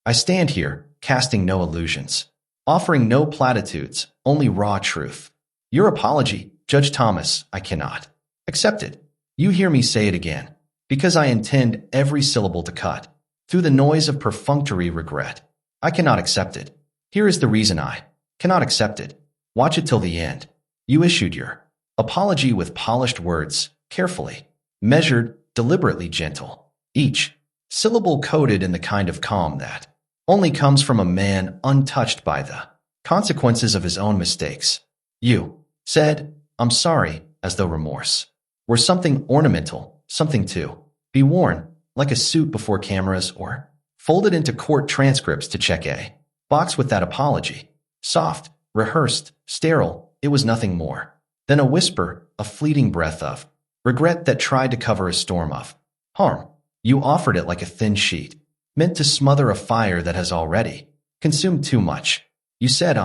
I stand here, casting no illusions, offering no platitudes, only raw truth. Your apology, Judge Thomas, I cannot accept it. You hear me say it again, because I intend every syllable to cut through the noise of perfunctory regret. I cannot accept it. Here is the reason I cannot accept it. Watch it till the end. You issued your apology with polished words, carefully, measured, deliberately gentle. Each syllable coded in the kind of calm that only comes from a man untouched by the consequences of his own mistakes. You said, I'm sorry, as though remorse were something ornamental, something to be worn, like a suit before cameras or folded into court transcripts to check a box with that apology. Soft, rehearsed, sterile, it was nothing more than a whisper, a fleeting breath of regret that tried to cover a storm of harm. You offered it like a thin sheet, meant to smother a fire that has already consumed too much. You said,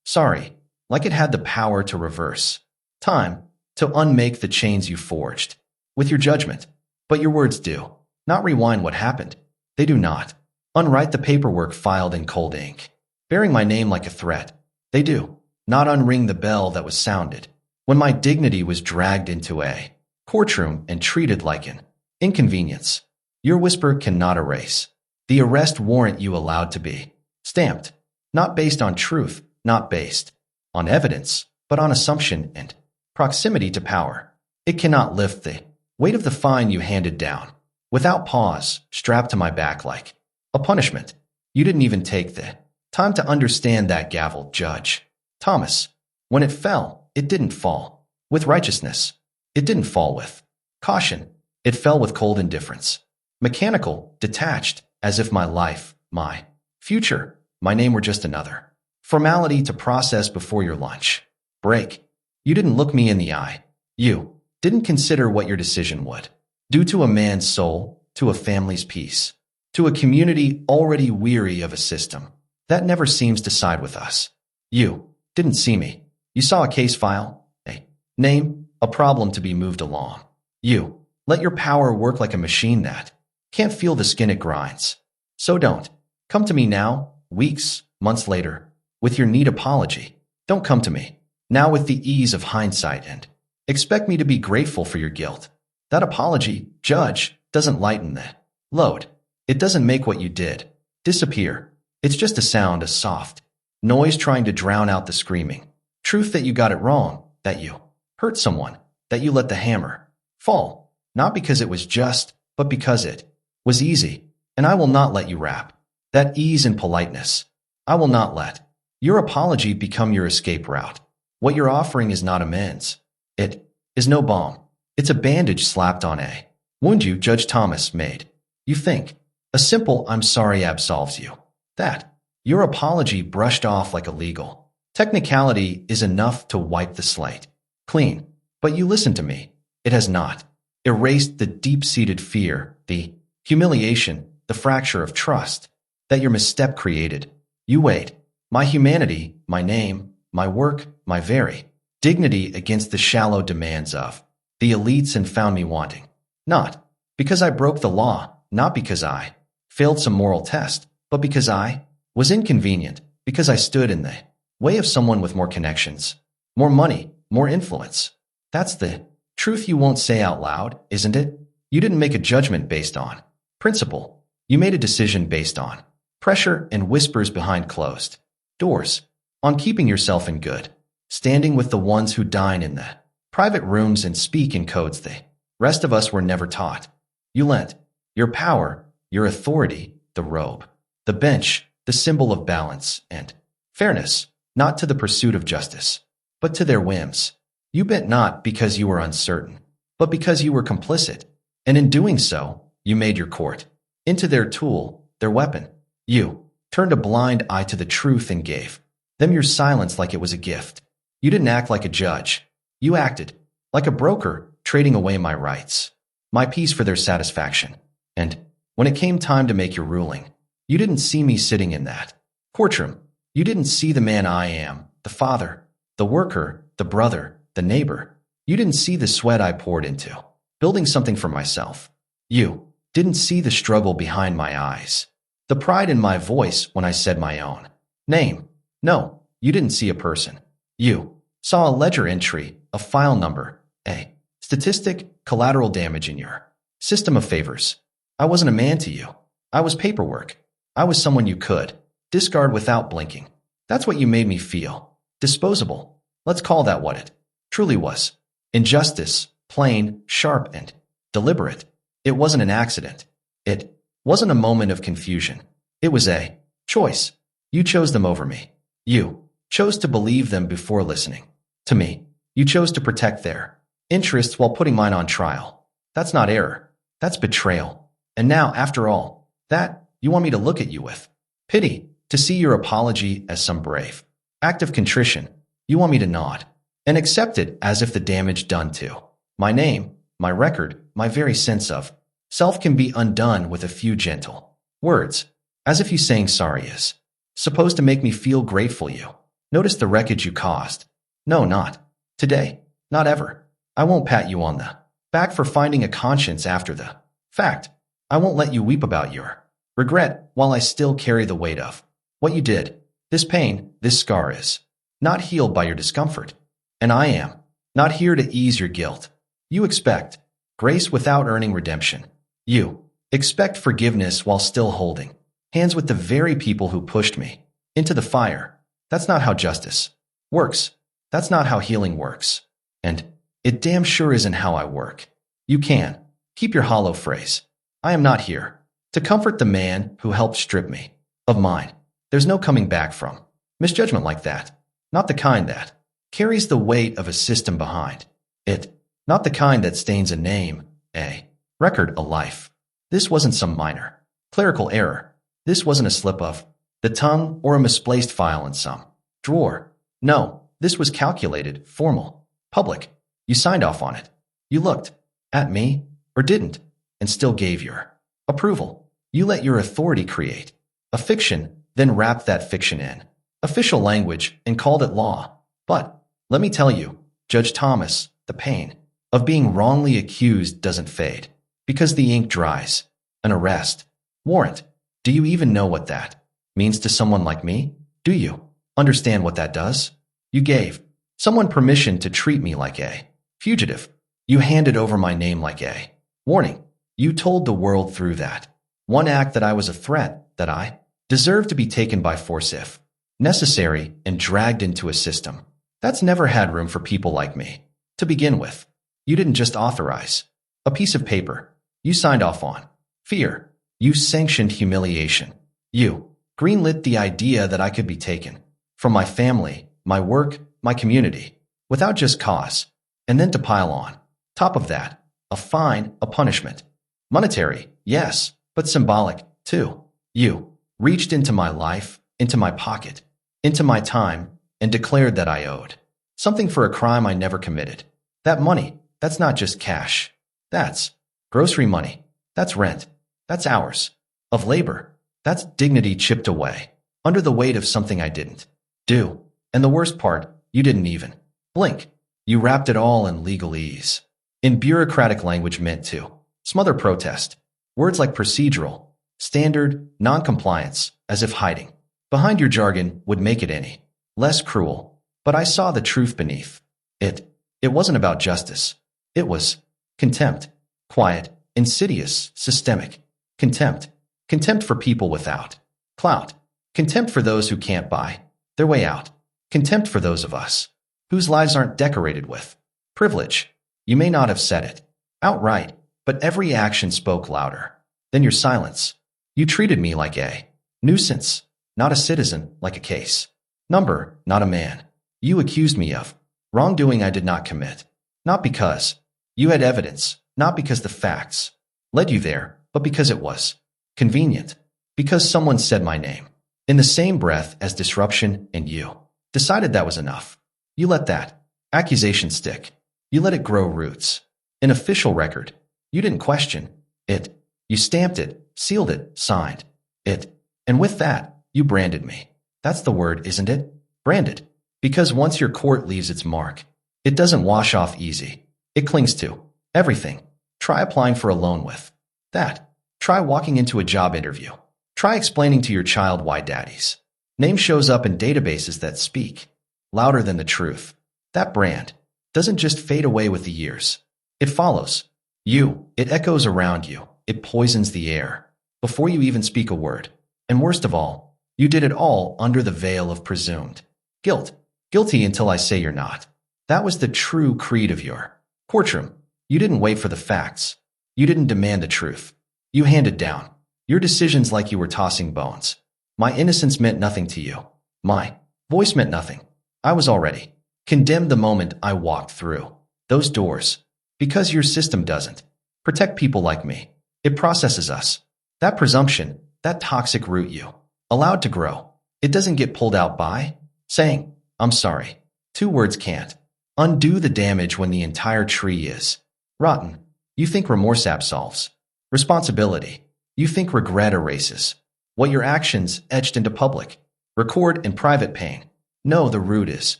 sorry, like it had the power to reverse time, to unmake the chains you forged with your judgment. But your words do not rewind what happened. They do not unwrite the paperwork filed in cold ink, bearing my name like a threat. They do not unring the bell that was sounded when my dignity was dragged into a courtroom and treated like an inconvenience. Your whisper cannot erase the arrest warrant you allowed to be stamped, not based on truth, not based on evidence, but on assumption and proximity to power. It cannot lift the weight of the fine you handed down without pause, strapped to my back like a punishment. You didn't even take the time to understand that gavel, Judge Thomas. When it fell, it didn't fall with righteousness. It didn't fall with caution. It fell with cold indifference, mechanical, detached, as if my life, my future, my name were just another formality to process before your lunch break. You didn't look me in the eye. You didn't consider what your decision would do to a man's soul, to a family's peace, to a community already weary of a system that never seems to side with us. You didn't see me. You saw a case file, a name, a problem to be moved along. You let your power work like a machine that can't feel the skin it grinds. So don't come to me now, weeks, months later, with your neat apology. Don't come to me now with the ease of hindsight and expect me to be grateful for your guilt. That apology, Judge, doesn't lighten the load. It doesn't make what you did disappear. It's just a sound, a soft noise trying to drown out the screaming truth that you got it wrong, that you hurt someone, that you let the hammer fall, not because it was just, but because it was easy. And I will not let you wrap that ease in politeness. I will not let your apology become your escape route. What you're offering is not amends. It is no balm. It's a bandage slapped on a wound you, Judge Thomas, made. You think a simple I'm sorry absolves you. That your apology brushed off like a legal technicality is enough to wipe the slate clean. But you listen to me. It has not erased the deep-seated fear, the humiliation, the fracture of trust that your misstep created. You weighed my humanity, my name, my work, my very dignity against the shallow demands of the elites and found me wanting. Not because I broke the law, not because I failed some moral test, but because I was inconvenient, because I stood in the way of someone with more connections, more money, more influence. That's the truth you won't say out loud, isn't it? You didn't make a judgment based on principle. You made a decision based on pressure and whispers behind closed doors, on keeping yourself in good, standing with the ones who dine in the private rooms and speak in codes the rest of us were never taught. You lent your power, your authority, the robe, the bench, the symbol of balance and fairness, not to the pursuit of justice, but to their whims. You bent not because you were uncertain, but because you were complicit, and in doing so, you made your court into their tool, their weapon. You turned a blind eye to the truth and gave them your silence like it was a gift. You didn't act like a judge. You acted like a broker, trading away my rights, my peace for their satisfaction. And when it came time to make your ruling, you didn't see me sitting in that courtroom. You didn't see the man I am, the father, the worker, the brother, the neighbor. You didn't see the sweat I poured into building something for myself. You didn't see the struggle behind my eyes, The pride in my voice when I said my own name. No, you didn't see a person. You saw a ledger entry, a file number, a statistic, collateral damage in your system of favors. I wasn't a man to you. I was paperwork. I was someone you could discard without blinking. That's what you made me feel. Disposable. Let's call that what it truly was. Injustice, plain, sharp, and deliberate. It wasn't an accident. It wasn't a moment of confusion. It was a choice. You chose them over me. You chose to believe them before listening to me. You chose to protect their interests while putting mine on trial. That's not error. That's betrayal. And now, after all, that you want me to look at you with pity, to see your apology as some brave act of contrition. You want me to nod and accept it as if the damage done to my name, my record, my very sense of self can be undone with a few gentle words, as if you saying sorry is supposed to make me feel grateful. You notice the wreckage you caused. No, not today, not ever. I won't pat you on the back for finding a conscience after the fact. I won't let you weep about your regret while I still carry the weight of what you did. This pain, this scar is not healed by your discomfort. And I am not here to ease your guilt. You expect grace without earning redemption. You expect forgiveness while still holding hands with the very people who pushed me into the fire. That's not how justice works. That's not how healing works. And it damn sure isn't how I work. You can keep your hollow phrase. I am not here to comfort the man who helped strip me of mine. There's no coming back from misjudgment like that. Not the kind that carries the weight of a system behind it. Not the kind that stains a name, a record, a life. This wasn't some minor clerical error. This wasn't a slip of the tongue or a misplaced file in some drawer. No, this was calculated, formal, public. You signed off on it. You looked at me, or didn't, and still gave your approval. You let your authority create a fiction, then wrapped that fiction in official language and called it law. But let me tell you, Judge Thomas, the pain of being wrongly accused doesn't fade because the ink dries. An arrest warrant. Do you even know what that means to someone like me? Do you understand what that does? You gave someone permission to treat me like a fugitive. You handed over my name like a warning. You told the world through that one act that I was a threat, that I deserved to be taken by force if necessary and dragged into a system that's never had room for people like me. To begin with, you didn't just authorize a piece of paper. You signed off on fear. You sanctioned humiliation. You greenlit the idea that I could be taken from my family, my work, my community, without just cause. And then to pile on top of that, a fine, a punishment. Monetary, yes, but symbolic, too. You reached into my life, into my pocket, into my time, and declared that I owed something for a crime I never committed. That money, that's not just cash. That's grocery money. That's rent. That's hours of labor. That's dignity chipped away under the weight of something I didn't do. And the worst part, you didn't even blink. You wrapped it all in legalese, in bureaucratic language meant to smother protest. Words like procedural, standard, non-compliance, as if hiding behind your jargon would make it any less cruel. But I saw the truth beneath it. It wasn't about justice. It was contempt. Quiet, insidious, systemic. Contempt. Contempt for people without clout. Contempt for those who can't buy their way out. Contempt for those of us whose lives aren't decorated with privilege. You may not have said it outright, but every action spoke louder than your silence. You treated me like a nuisance, not a citizen, like a case number, not a man. You accused me of wrongdoing I did not commit, not because you had evidence, not because the facts led you there, but because it was convenient, because someone said my name in the same breath as disruption, and you decided that was enough. You let that accusation stick. You let it grow roots. An official record. You didn't question it. You stamped it, sealed it, signed it. And with that, you branded me. That's the word, isn't it? Branded. Because once your court leaves its mark, it doesn't wash off easy. It clings to everything. Try applying for a loan with that. Try walking into a job interview. Try explaining to your child why daddy's name shows up in databases that speak louder than the truth. That brand doesn't just fade away with the years. It follows you. It echoes around you. It poisons the air before you even speak a word. And worst of all, you did it all under the veil of presumed guilt. Guilty until I say you're not. That was the true creed of your courtroom. You didn't wait for the facts. You didn't demand the truth. You handed down your decisions like you were tossing bones. My innocence meant nothing to you. My voice meant nothing. I was already condemned the moment I walked through those doors. Because your system doesn't protect people like me. It processes us. That presumption, that toxic root you allowed to grow, it doesn't get pulled out by saying, I'm sorry. 2 words can't undo the damage when the entire tree is rotten. You think remorse absolves responsibility. You think regret erases what your actions etched into public record in private pain. No, the root is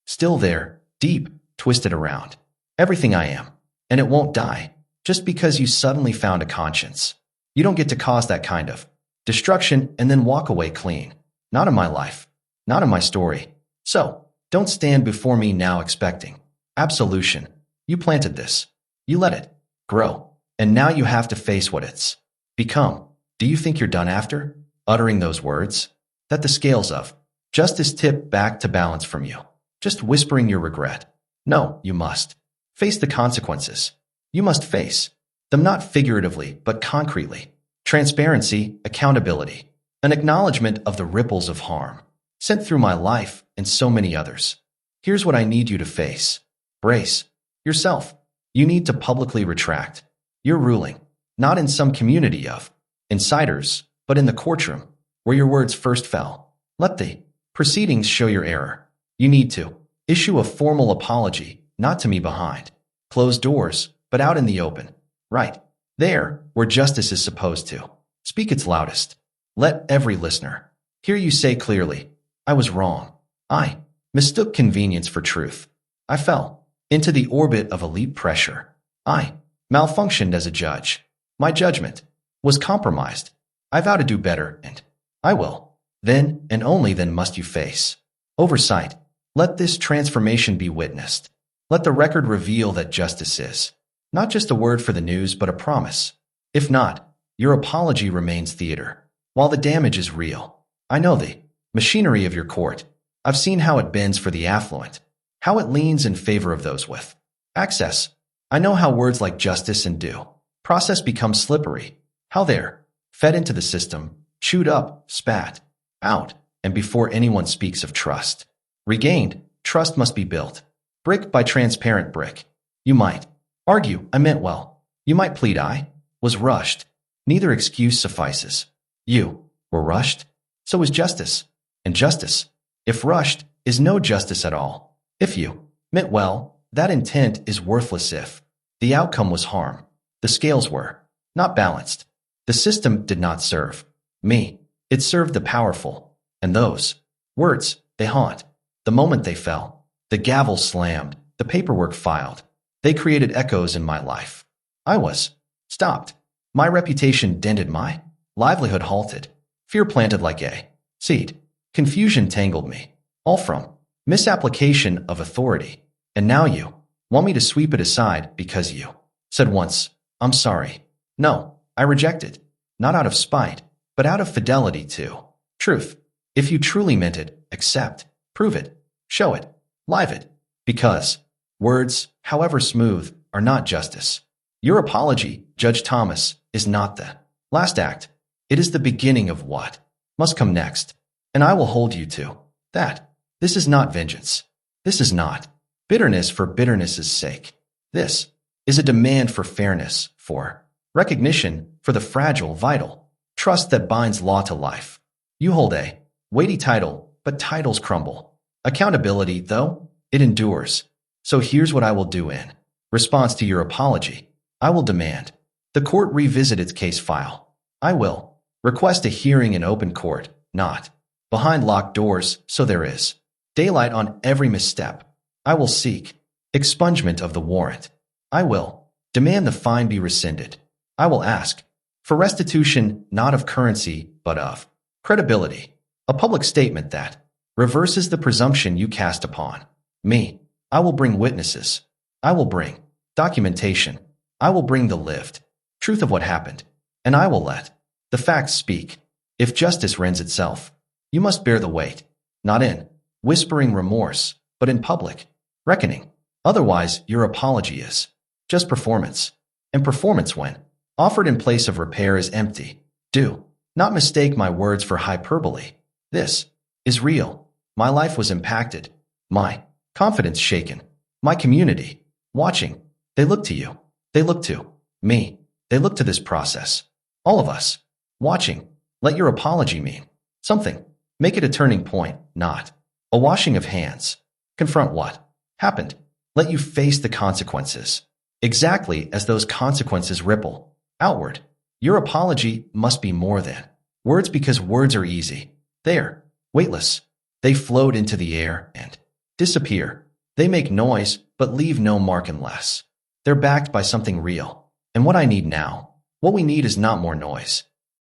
still there, deep, twisted around everything I am. And it won't die just because you suddenly found a conscience. You don't get to cause that kind of destruction and then walk away clean. Not in my life. Not in my story. So, don't stand before me now expecting absolution. You planted this. You let it grow. And now you have to face what it's become. Do you think you're done after uttering those words? That the scales of justice tip back to balance from you? Just whispering your regret? No, you must face the consequences. You must face them not figuratively, but concretely. Transparency, accountability, an acknowledgement of the ripples of harm sent through my life and so many others. Here's what I need you to face. Brace yourself. You need to publicly retract your ruling, not in some community of insiders, but in the courtroom where your words first fell. Let the proceedings show your error. You need to issue a formal apology, not to me behind closed doors, but out in the open. Right there, where justice is supposed to speak its loudest. Let every listener hear you say clearly, I was wrong. I mistook convenience for truth. I fell into the orbit of elite pressure. I malfunctioned as a judge. My judgment was compromised. I vow to do better, and I will. Then and only then must you face oversight. Let this transformation be witnessed. Let the record reveal that justice is not just a word for the news, but a promise. If not, your apology remains theater, while the damage is real. I know the machinery of your court. I've seen how it bends for the affluent, how it leans in favor of those with access. I know how words like justice and due process become slippery, how they're fed into the system, chewed up, spat out, and before anyone speaks of trust regained, trust must be built, brick by transparent brick. You might argue, I meant well. You might plead, I was rushed. Neither excuse suffices. You were rushed, so is justice. And justice, if rushed, is no justice at all. If you meant well, that intent is worthless if the outcome was harm. The scales were not balanced. The system did not serve me. It served the powerful. And those words, they haunt. The moment they fell, the gavel slammed, the paperwork filed. They created echoes in my life. I was stopped. My reputation dented, my livelihood halted. Fear planted like a seed. Confusion tangled me, all from misapplication of authority. And now you want me to sweep it aside because you said once, I'm sorry. No, I reject it. Not out of spite, but out of fidelity to truth. If you truly meant it, accept, prove it, show it, live it. Because words, however smooth, are not justice. Your apology, Judge Thomas, is not the last act. It is the beginning of what must come next. And I will hold you to that. This is not vengeance. This is not bitterness for bitterness's sake. This is a demand for fairness, for recognition, for the fragile, vital trust that binds law to life. You hold a weighty title, but titles crumble. Accountability, though, it endures. So here's what I will do in response to your apology. I will demand the court revisit its case file. I will request a hearing in open court, not behind locked doors, so there is daylight on every misstep. I will seek expungement of the warrant. I will demand the fine be rescinded. I will ask For restitution not of currency, but of credibility. A public statement that reverses the presumption you cast upon me. I will bring witnesses. I will bring documentation. I will bring the lived truth of what happened. And I will let the facts speak. If justice rends itself, you must bear the weight, not in whispering remorse, but in public reckoning. Otherwise, your apology is just performance. And performance, when offered in place of repair, is empty. Do not mistake my words for hyperbole. This is real. My life was impacted. My confidence shaken. My community watching. They look to you. They look to me. They look to this process. All of us watching. Let your apology mean something. Make it a turning point, not a washing of hands. Confront what happened. Let you face the consequences, exactly as those consequences ripple outward. Your apology must be more than words, because words are easy. They are weightless. They float into the air and disappear. They make noise, but leave no mark unless they're backed by something real. And what I need now, what we need, is not more noise.